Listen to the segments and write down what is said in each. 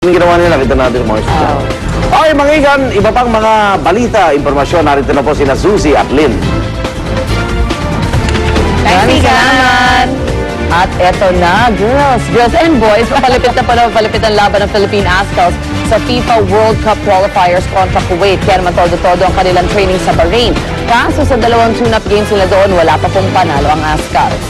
Yung ginawa nila, nakita natin mga estudyante. Okay, mga igan, iba pang mga balita, impormasyon, narito na po sina Suzy at Lynn. Maraming salamat! At eto na, girls and boys, papalapit ang laban ng Philippine Ascals sa FIFA World Cup qualifiers kontra Kuwait. Kaya naman todo-todo ang kanilang training sa Bahrain. Kaso sa dalawang tune-up games nila doon, wala pa pong panalo ang Ascals.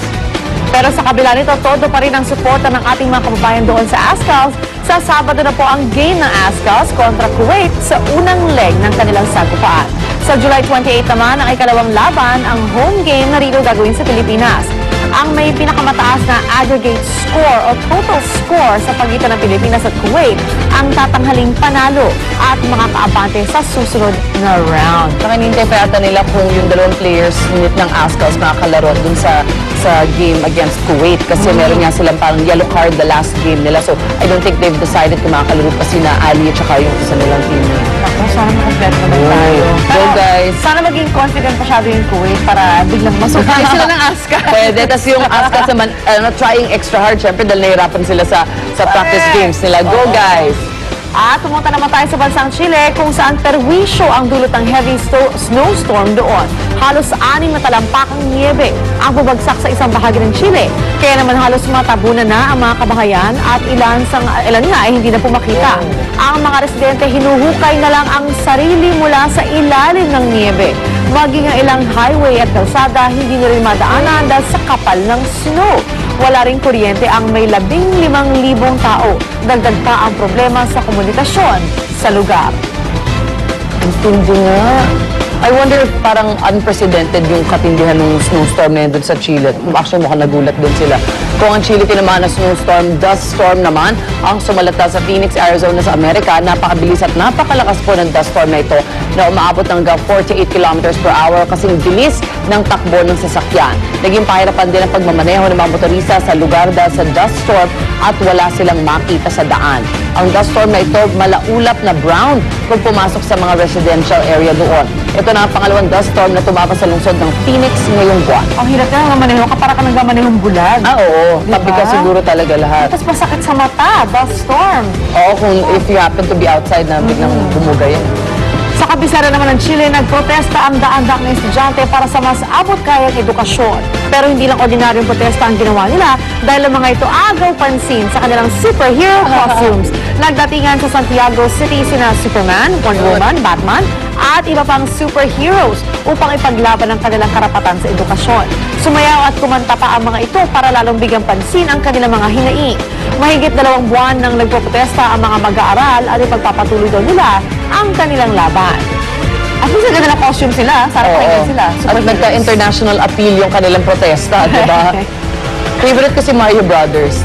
Pero sa kabila nito, todo pa rin ang suporta ng ating mga kababayan doon sa Ascals. Sa Sabado na po ang game ng Ascals kontra Kuwait sa unang leg ng kanilang sagupaan. Sa July 28 naman, ang ikalawang laban, ang home game na rito gagawin sa Pilipinas. Ang may pinakamataas na aggregate score o total score sa pagitan ng Pilipinas at Kuwait ang tatanghaling panalo at makakaabante sa susunod na round. Saka hinihintay pa yata nila kung yung dalawang players unit ng Ascals makakalaro dun sa game against Kuwait kasi meron nga silang parang yellow card the last game nila. So, I don't think they've decided kung makakalaro pa sina Ali at saka yung isa nilang team. Ako, sana makompleto naman tayo. Go guys! Sana maging confident masyado yung Kuwait para biglang masukay sila ng Ascals. Pwede. Tapos yung Ascals naman, trying extra hard. Siyempre, dahil nahihirapan sila sa practice games nila. Go guys! At pumunta naman tayo sa bansang Chile kung saan perwisyo ang dulot ng heavy snowstorm doon. Halos 6 na talampakang niebe ang bubagsak sa isang bahagi ng Chile. Kaya naman halos matabunan na ang mga kabahayan at ilan nga ay hindi na pumakita. Ang mga residente hinuhukay na lang ang sarili mula sa ilalim ng niebe. Maging ang ilang highway at kalsada hindi na rin madaanan dahil sa kapal ng snow. Wala ring kuryente ang may 15,000 tao. Dagdag pa ang problema sa komunikasyon sa lugar. Ang tindi nga. I wonder if parang unprecedented yung katindihan ng snowstorm na yun dun sa Chile. Actually, mukhang nagulat dun sila. Kung ang Chile tinamaan na snowstorm, dust storm naman ang sumalata sa Phoenix, Arizona sa Amerika. Napakabilis at napakalakas po ng dust storm na ito na umaabot ng hanggang 48 kilometers per hour kasing bilis ng takbo ng sasakyan. Naging pahirapan din ang pagmamaneho ng mga motorista sa lugar dahil sa dust storm at wala silang makita sa daan. Ang dust storm na ito malaulap na brown kung pumasok sa mga residential area doon. Ito na ang pangalawang dust storm na tumama sa lungsod ng Phoenix ngayong buwan. Ang hirap na nangamaneho ka para ka nangmamanehong bulag. Oo. Diba? Tabi ka siguro talaga lahat. Tapos masakit sa mata, dust storm. Oo, kung if you happen to be outside na biglang bumuga yan. Sa kabisera naman ng Chile, nagprotesta ang daan-daang na estudyante para sa mas abot-kayang edukasyon. Pero hindi lang ordinaryong protesta ang ginawa nila dahil ang mga ito agaw pansin sa kanilang superhero costumes. Nagdatingan sa Santiago City sina Superman, Wonder Woman, Batman, at iba pang superheroes upang ipaglaban ang kanilang karapatan sa edukasyon. Sumayaw at kumanta pa ang mga ito para lalong bigyang pansin ang kanilang mga hinaing. Mahigit 2 buwan nang nagpoprotesta ang mga mag-aaral at ipagpapatuloy daw nila ang kanilang laban. At least ang ganda ng costume sila, sana pakinggan sila. At nagka-international appeal yung kanilang protesta, di ba? Favorite ko si Mario Brothers.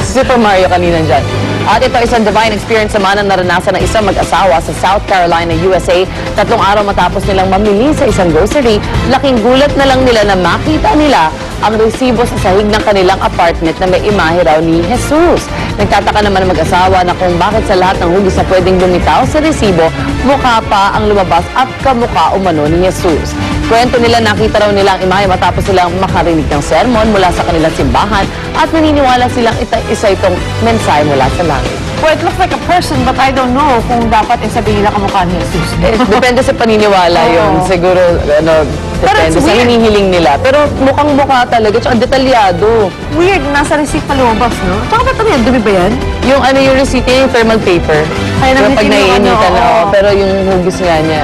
Super Mario kanina dyan. At ito isang divine experience naman ang naranasan ng isang mag-asawa sa South Carolina, USA. 3 araw matapos nilang mamili sa isang grocery, laking gulat na lang nila na makita nila ang resibo sa sahig ng kanilang apartment na may imahe raw ni Jesus. Nagtataka naman ang mag-asawa na kung bakit sa lahat ng hugis na pwedeng lumitaw sa resibo, mukha pa ang lumabas at kamukha umano ni Jesus. Kwento nila nakita raw nila ang imahe matapos silang makarinig ng sermon mula sa kanilang simbahan at naniniwala silang isa itong mensahe mula sa langit. Well, it looks like a person, but I don't know kung dapat sabihin nila kamukha ni Jesus. Depende sa paniniwala yun. Siguro, depende sa hinihiling nila. Pero mukhang-mukha talaga, tsaka detalyado. Weird, nasa receipt pa lumabas, no? Tsaka ba't ano yan? Dumi ba yan? Yung yung receipt niya, yung thermal paper. Ay, pero pag nangitim yung naiinitan, ano, oo. pero yung hugis nga niya.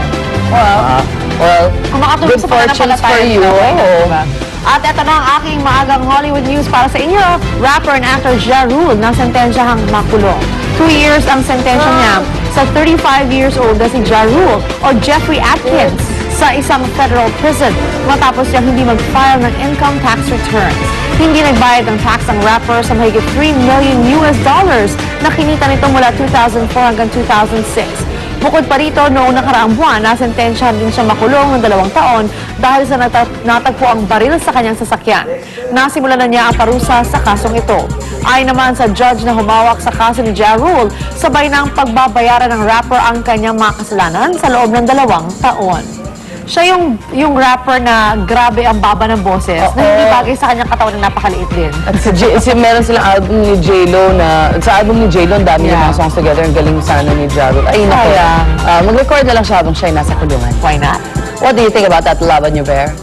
Well, Kung makatulong good sa fortunes for pananampalataya you. nila, pwede, Oo. diba? At ito na ang aking maagang Hollywood news para sa inyo. Rapper and actor Ja Rule na sentensyahang makulong. 2 years ang sentensya niya sa 35 years old na si Ja Rule o Jeffrey Atkins sa isang federal prison matapos siyang hindi mag-file ng income tax returns. Hindi nagbayad ng tax ang rapper sa mahigit $3 million na kinita nito mula 2004 hanggang 2006. Bukod pa rito, noong nakaraang buwan, nasentensyahan din siya makulong ng 2 taon dahil sa natagpo ang baril sa kanyang sasakyan. Nasimulan na niya ang parusa sa kasong ito. Ayon naman sa judge na humawak sa kaso ni Ja Rule, sabay ng pagbabayaran ng rapper ang kanyang mga kasalanan sa loob ng 2 taon. Siya yung rapper na grabe ang baba ng boses, na hindi bagay sa kanyang katawan na napakaliit din. At meron silang album ni J-Lo na, sa album ni J-Lo, ang dami yung Yeah. mga songs together. Ang galing sana ni Ja Rule. Ay, naku. Sayang. Mag-record na lang siya habang siya ay nasa kulungan. Why not? What do you think about that, Laban Niyo, Bear?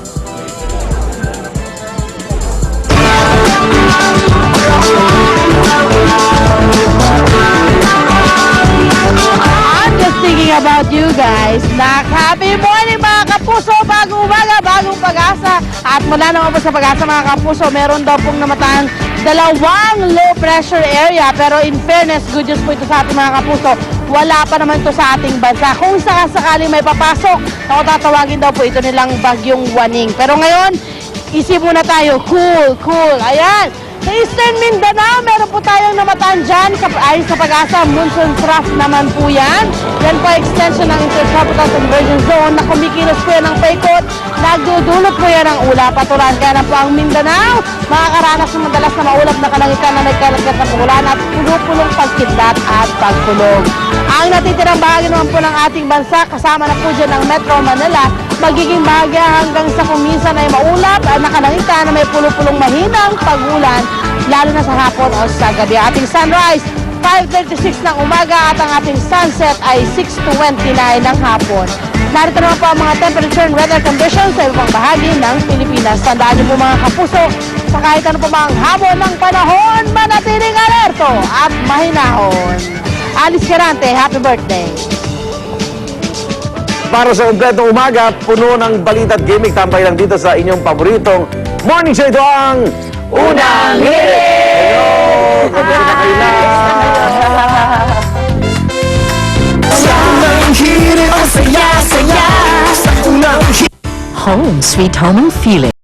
I'm just thinking about you guys. Happy morning mga kapuso, bagong umaga, bagong pag-asa. At mula naman po sa pag-asa mga kapuso, meron daw pong namatang 2 low pressure area. Pero in fairness, good news po ito sa ating mga kapuso. Wala pa naman ito sa ating bansa. Kung sakasakaling may papasok, ako tatawagin daw po ito nilang bagyong Waning. Pero ngayon, isip muna tayo, cool. Ayan. Sa Eastern Mindanao, meron po tayong namataan dyan. Ayon sa pag-asa, monsoon trough naman po yan. Yan po extension ng Intertropical Convergence Zone na kumikilos po yan ng paikot. Nagdudulot po yan ng ulap. Patulan kaya na po ang Mindanao. Makakaranas ng madalas na maulap na kalangitan na nagkalagat ng ulan at pulong pagkidlat at pagkulog. Ang natitirang bahagi naman po ng ating bansa, kasama na po dyan ng Metro Manila, magiging bahagya hanggang sa kuminsan ay maulap at nakalangitan na may pulong mahinang pag-ulan, lalo na sa hapon o sa gabi. Ating sunrise, 5:36 ng umaga at ang ating sunset ay 6:29 ng hapon. Narito naman po ang mga temperature and weather conditions sa ibang bahagi ng Pilipinas. Tandaan niyo po mga kapuso, sa kahit ano po mga hamon ng panahon, manatiling alerto at mahinahon. Alice Carante, happy birthday! Para sa kumpletong umaga, puno ng balita at gimmick, tambay lang dito sa inyong paboritong morning show. Ito ang Unang Hirit! Hello! Gabi na kayo na! Home sweet home feeling.